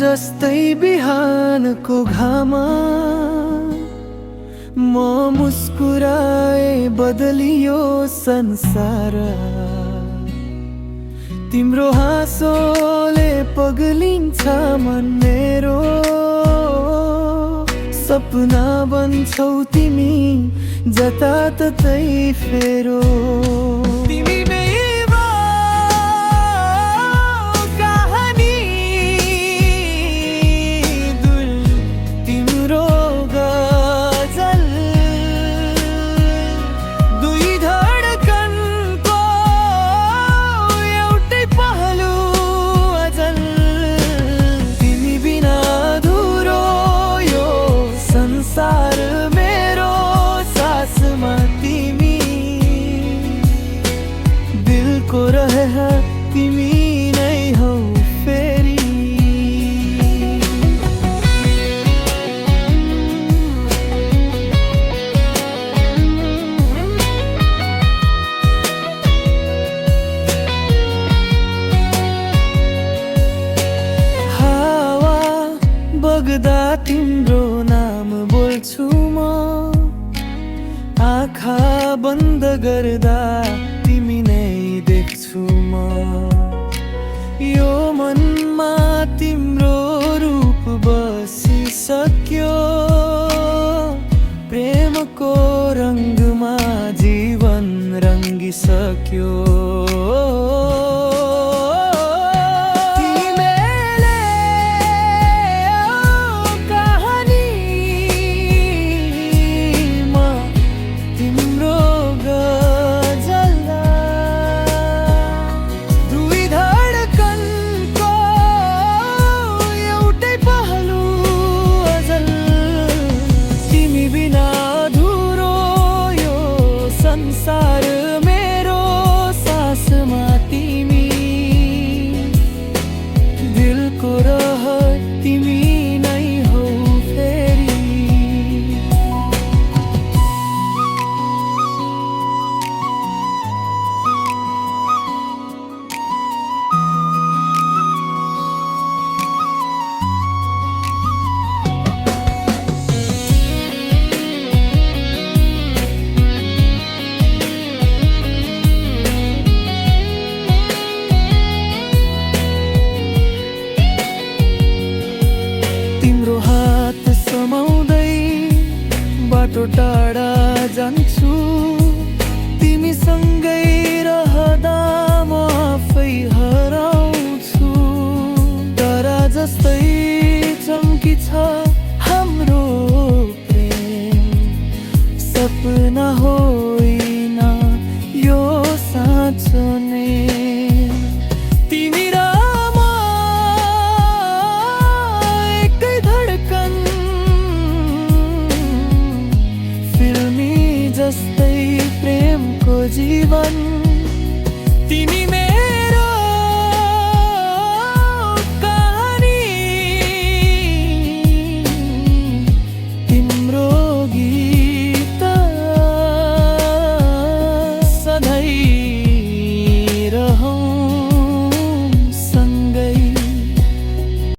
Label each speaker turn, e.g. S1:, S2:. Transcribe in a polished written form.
S1: जस्तै बिहानको घाममा म मुस्कुराए बदलियो संसार। तिम्रो हाँसोले पग्लिन्छ मन मेरो, सपना बन्छौ तिमी जताततै फेरो। तिमी को रहे है तिमी नै हौ फेरि। हावा बग्दा तिम्रो नाम बोल्छु म, आँखा बन्द गर्दा तिमी नै देख्छु म। यो मनमा तिम्रो रूप बसिसक्यो, प्रेमको रङ्गमा जीवन रङ्गिसक्यो। संसार मेरो सासमा तिमी, दिलको रहर तिमी नै हौ फेरि। बाटो टाढा जान्छ